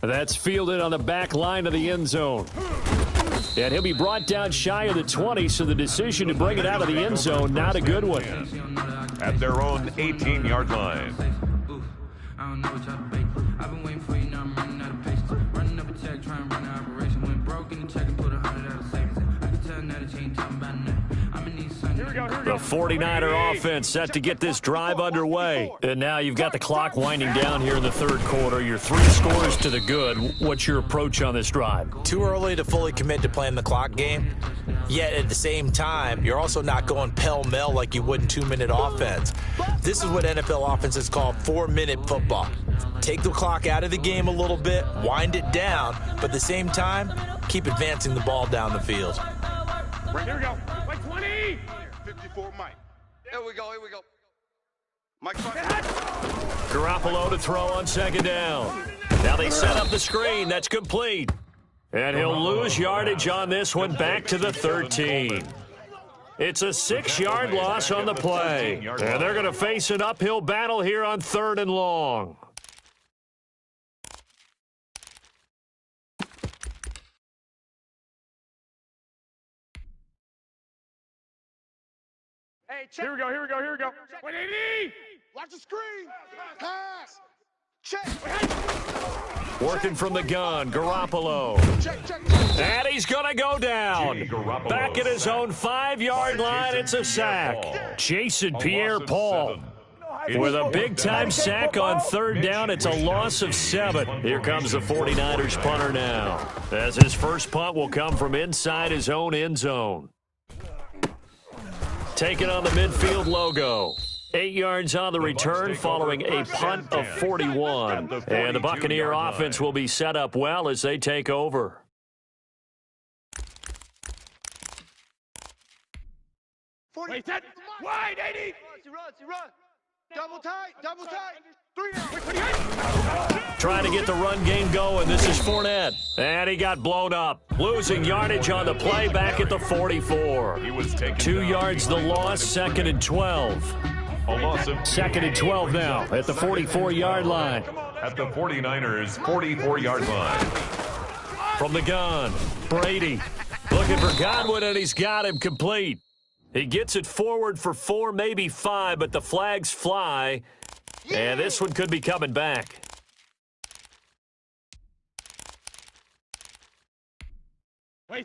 That's fielded on the back line of the end zone. And he'll be brought down shy of the 20, so the decision to bring it out of the end zone, not a good one. At their own 18-yard line. The 49er offense set to get this drive underway. And now you've got the clock winding down here in the 3rd quarter. You're 3 scores to the good. What's your approach on this drive? Too early to fully commit to playing the clock game. Yet at the same time, you're also not going pell-mell like you would in 2-minute offense. This is what NFL offenses call 4-minute football. Take the clock out of the game a little bit, wind it down, but at the same time, keep advancing the ball down the field. Here we go. Mike 20. 54 Mike. Here we go. Mike 5. Garoppolo to throw on 2nd down. Now they set up the screen. That's complete. And he'll lose yardage on this one back to the 13. It's a 6-yard loss on the play. And they're going to face an uphill battle here on 3rd and long. Hey, check. Here we go. 180. Watch the screen. Pass. Check. Working from the gun, Garoppolo. And he's going to go down. Back at his own 5-yard line, it's a sack. Jason Pierre-Paul with a big-time sack on 3rd down. It's a loss of 7. Here comes the 49ers punter now, as his first punt will come from inside his own end zone. Taking on the midfield logo. 8 yards on the return following a punt of 41. And the Buccaneer offense will be set up well as they take over. Wait, that wide 80. Run. Double tight. 3 down. Trying to get the run game going. This is Fournette. And he got blown up. Losing yardage on the play back at the 44. 2 yards the loss, 2nd and 12. A loss of 2nd and 12 now at the 44-yard line. At the 49ers' 44-yard line. From the gun, Brady looking for Godwin, and he's got him complete. He gets it forward for 4, maybe 5, but the flags fly, and this one could be coming back.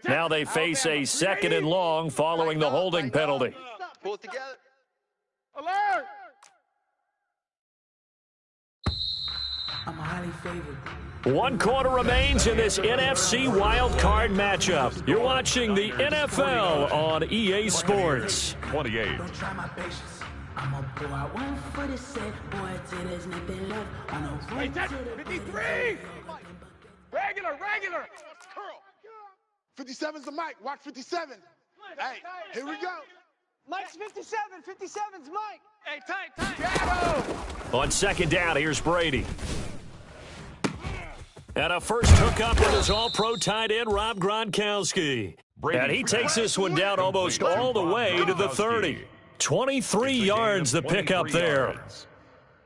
Now they face a 2nd and long following the holding penalty. Pull it together. Alert! I'm highly favored. 1 quarter remains in this NFC wild card matchup. You're watching the NFL on EA Sports. 28. Don't try my patience. I'm a boy. I went for the set. Boy, till there's nothing left. I know. Wait, that 53. Regular. Curl. 57's the mic. Watch 57. Hey, here we go. Mike's 57. 57's Mike. Hey, tight. Shadow. On 2nd down, here's Brady. And a first hookup with his all-pro tight end, Rob Gronkowski. And he takes this one down almost all the way to the 30. 23 yards the pickup there.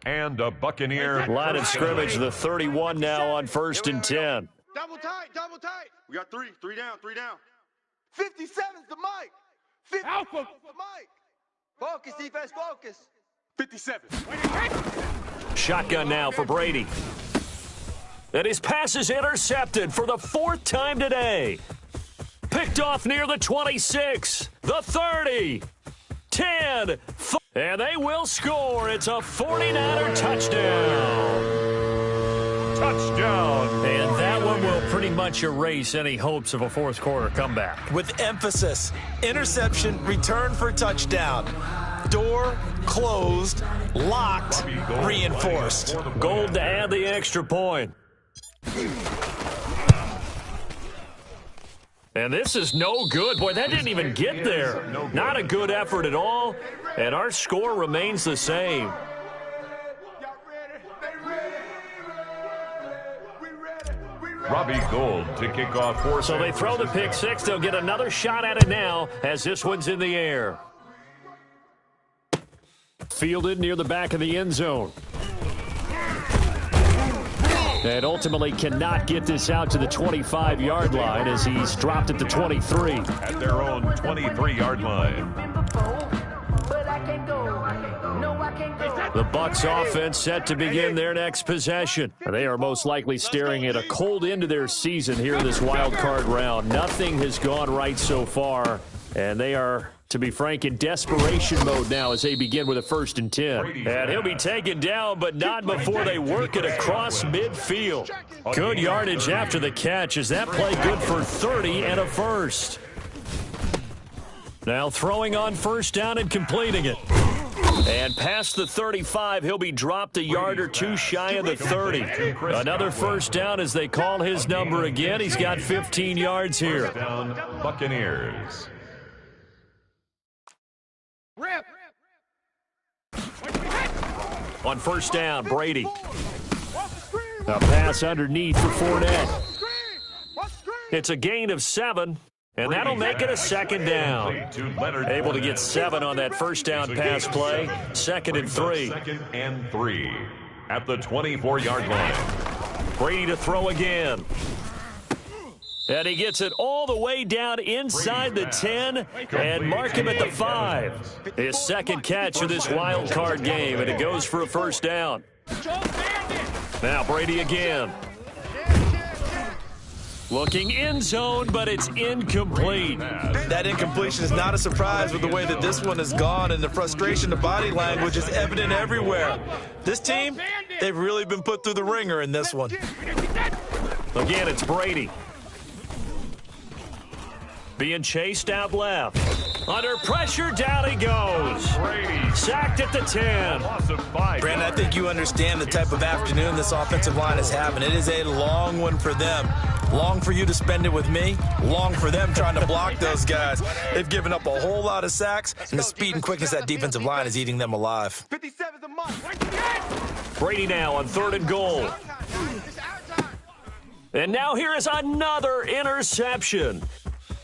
And a Buccaneer. Line of scrimmage, the 31 now on 1st and 10. Double tight. We got 3 down. 57's the mic. 50 Alpha. the mic. Focus, defense, focus. 57. Shotgun now for Brady. And his pass is intercepted for the 4th time today. Picked off near the 26, the 30, 10, and they will score. It's a 49er touchdown. Touchdown. And that one will pretty much erase any hopes of a 4th quarter comeback. With emphasis, interception, return for touchdown. Door closed, locked, reinforced. Gold to add the extra point. And this is no good. Boy, that didn't even get there. Not a good effort at all. And our score remains the same. Robbie Gould to kick off 4. So they throw the pick 6. They'll get another shot at it now as this one's in the air. Fielded near the back of the end zone. And ultimately cannot get this out to the 25-yard line as he's dropped at the 23. At their own 23-yard line. The Bucs offense set to begin their next possession. They are most likely staring at a cold end to their season here in this wild card round. Nothing has gone right so far, and they are, to be frank, in desperation mode now as they begin with a 1st and 10. And he'll be taken down, but not before they work it across midfield. Good yardage after the catch. Is that play good for 30 and a first? Now throwing on 1st down and completing it. And past the 35, he'll be dropped a yard or 2 shy of the 30. Another 1st down as they call his number again. He's got 15 yards here. Down, Buccaneers. Rip. On 1st down, Brady. A pass underneath for Fournette. It's a gain of 7. And that'll make it a 2nd down. Able to get 7 on that 1st down pass play. 2nd and 3. 2nd and 3 at the 24-yard line. Brady to throw again. And he gets it all the way down inside the 10 and mark him at the 5. His second catch of this wild card game, and it goes for a first down. Now Brady again. Looking end zone, but it's incomplete. That incompletion is not a surprise with the way that this one has gone, and the frustration, the body language is evident everywhere. This team, they've really been put through the ringer in this one. Again, it's Brady. Being chased out left. Under pressure, down he goes. Brady. Sacked at the 10. Brandon, I think you understand the type of afternoon this offensive line is having. It is a long one for them. Long for you to spend it with me. Long for them trying to block those guys. They've given up a whole lot of sacks, and the speed and quickness of that defensive line is eating them alive. 57's a month. Brady now on 3rd and goal. And now here is another interception.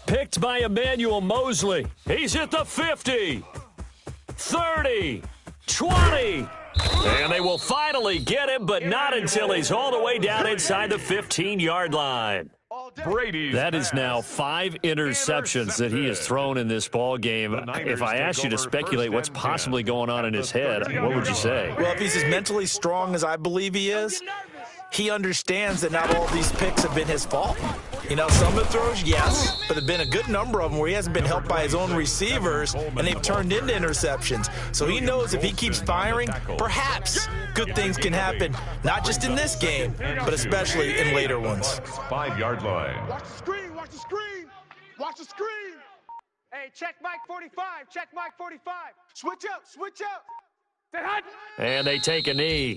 Picked by Emmanuel Mosley. He's at the 50, 30, 20. And they will finally get him, but not until he's all the way down inside the 15-yard line. That is now 5 interceptions that he has thrown in this ball game. If I asked you to speculate what's possibly going on in his head, what would you say? Well, if he's as mentally strong as I believe he is, he understands that not all of these picks have been his fault. You know, some of the throws, yes, but there have been a good number of them where he hasn't been helped by his own receivers, and they've turned into interceptions. So he knows if he keeps firing, perhaps good things can happen, not just in this game, but especially in later ones. 5-yard line. Watch the screen, watch the screen, watch the screen. Hey, check Mike 45, check Mike 45. Switch up, switch up. Say hot. And they take a knee.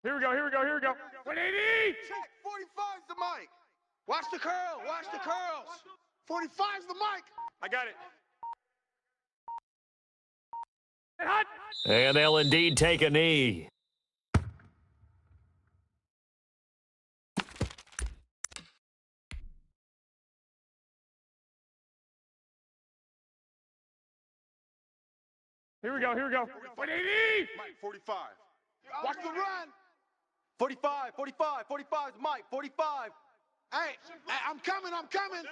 Here we go, here we go, here we go. 180! Check, 45's the mic. Watch the curl, watch the curls. 45's the mic. I got it. And they'll indeed take a knee. Here we go, here we go. 180! Mike, 45. Watch the run. 45, 45, 45 is Mike, 45. Hey, I'm coming, I'm coming.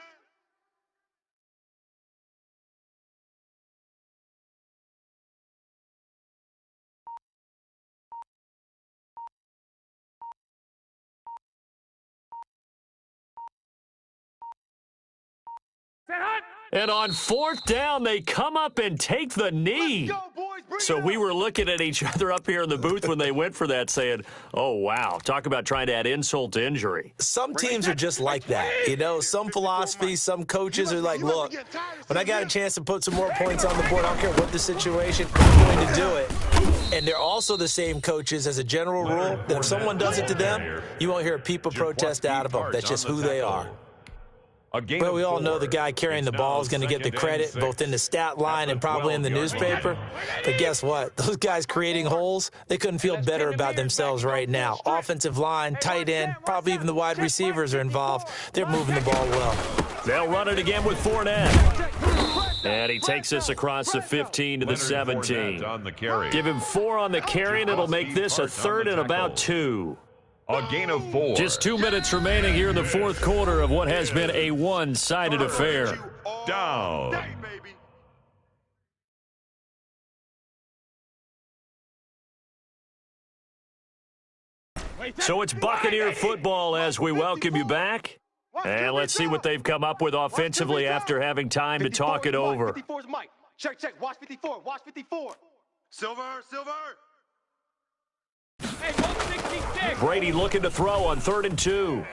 And on 4th down, they come up and take the knee. Let's go, boys, bring So it we on. were looking at each other up here in the booth when they went for that saying, oh, wow, talk about trying to add insult to injury. Some teams are just like that. You know, some philosophies, some coaches are like, look, when I got a chance to put some more points on the board, I don't care what the situation, I'm going to do it. And they're also the same coaches as a general rule that if someone does it to them, you won't hear a peep of protest out of them. That's just who they are. But we all know the guy carrying the ball is going to get the credit both in the stat line and probably in the newspaper. But guess what? Those guys creating holes, they couldn't feel better about themselves right now. Offensive line, tight end, probably even the wide receivers are involved. They're moving the ball well. They'll run it again with Fournette. And he takes this across the 15 to the 17. Give him 4 on the carry, and it'll make this a 3rd and about 2. A gain of 4. Just 2 minutes remaining here in the 4th quarter of what has been a one-sided affair. Down. So it's Buccaneer football as we welcome you back. And let's see what they've come up with offensively after having time to talk it over. 54's Mike. Check, check. Watch 54. Watch 54. Silver, silver. Hey, 166. Brady looking to throw on 3rd and 2.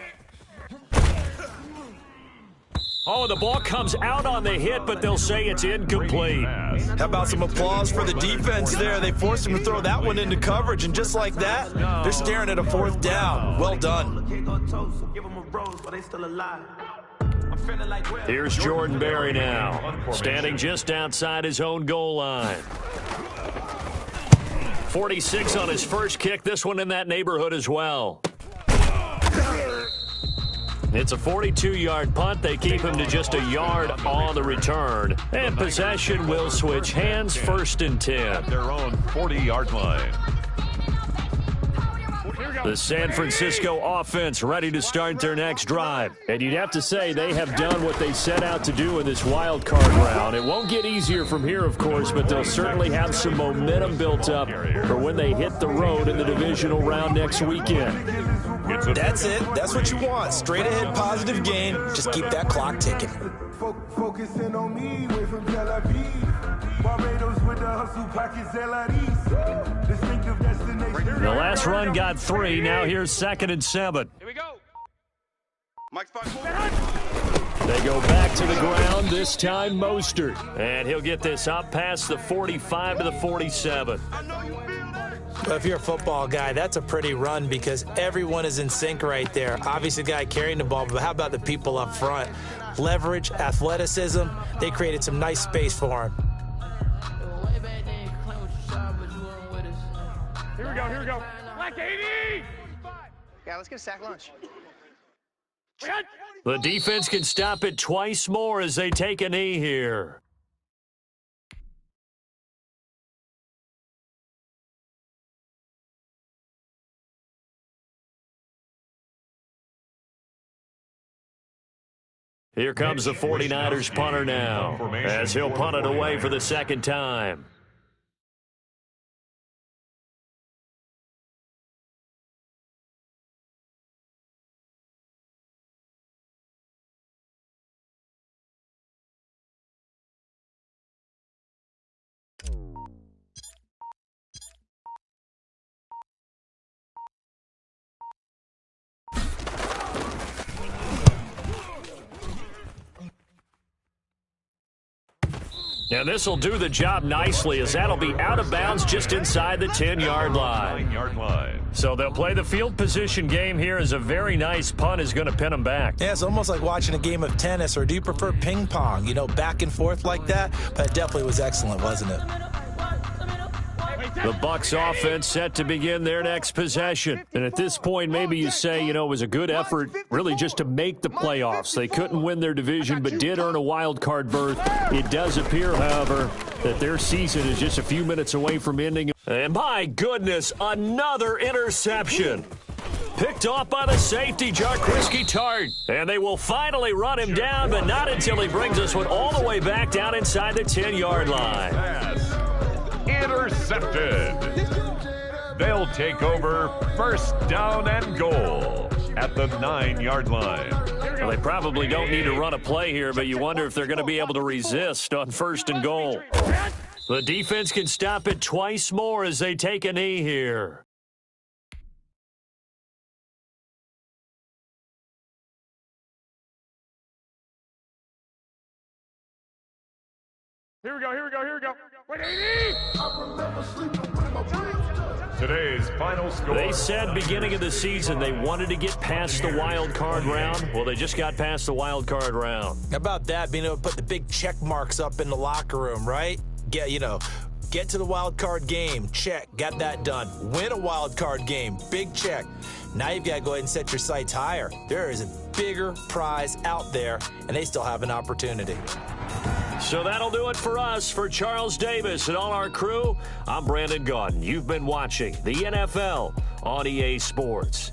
Oh, the ball comes out on the hit, but they'll say it's incomplete. How about some applause for the defense there? They forced him to throw that one into coverage, and just like that, they're staring at a 4th down. Well done. Here's Jordan Berry now, standing just outside his own goal line. 46 on his first kick, this one in that neighborhood as well. It's a 42-yard punt. They keep him to just a yard on the return. And possession will switch hands, 1st and 10. At their own 40-yard line. The San Francisco offense ready to start their next drive. And you'd have to say they have done what they set out to do in this wild card round. It won't get easier from here, of course, but they'll certainly have some momentum built up for when they hit the road in the divisional round next weekend. That's it. That's what you want. Straight ahead positive game. Just keep that clock ticking. Focusing on me, way from Tel Aviv. Barbados with the hustle pockets, distinctive destination. The last run got 3. Now here's 2nd and 7. Here we go. Mike's 5-4. They go back to the ground, this time Mostert. And he'll get this up past the 45 to the 47. Well, if you're a football guy, that's a pretty run because everyone is in sync right there. Obviously, the guy carrying the ball, but how about the people up front? Leverage, athleticism, they created some nice space for him. Here we go, here we go. Black 80! Yeah, let's get a sack lunch. The defense can stop it twice more as they take a knee here. Here comes the 49ers punter now, as he'll punt it away for the 2nd time. And this will do the job nicely as that'll be out of bounds just inside the 10-yard line. 9-yard line. So they'll play the field position game here as a very nice punt is going to pin them back. Yeah, it's almost like watching a game of tennis, or do you prefer ping pong? You know, back and forth like that? But it definitely was excellent, wasn't it? The Bucs offense set to begin their next possession. And at this point, maybe you say, you know, it was a good effort really just to make the playoffs. They couldn't win their division but did earn a wild card berth. It does appear, however, that their season is just a few minutes away from ending. And my goodness, another interception. Picked off by the safety, Jarquiski Tart. And they will finally run him down, but not until he brings us one all the way back down inside the 10-yard line. Intercepted. They'll take over 1st down and goal at the 9-yard line. Well, they probably don't need to run a play here, but you wonder if they're going to be able to resist on 1st and goal. The defense can stop it twice more as they take a knee here. Here we go, here we go, here we go. Wait, 80! Today's final score. They said beginning of the season they wanted to get past the wild card round. Well, they just got past the wild card round. How about that, being able to put the big check marks up in the locker room, right? Get to the wild card game, check, got that done. Win a wild card game, big check. Now you've got to go ahead and set your sights higher. There is a bigger prize out there, and they still have an opportunity. So that'll do it for us. For Charles Davis and all our crew, I'm Brandon Gaudin. You've been watching the NFL on EA Sports.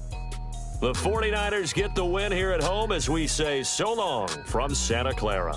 The 49ers get the win here at home as we say so long from Santa Clara.